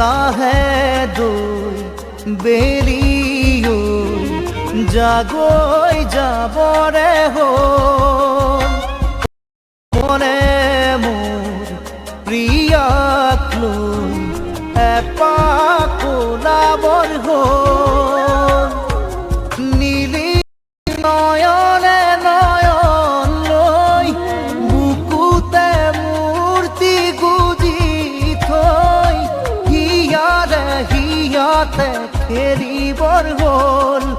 লাহে দুই বেলিও জাগৈ যাবৰে হ'ল মনে মোৰ প্ৰিয়াক লৈ এপাক ওলাবৰ হ'ল নীলি নয়নে নয়ন লৈ বুকুতে মূৰ্তি গুজি থৈ হিয়াতে খেলিবৰ হ'ল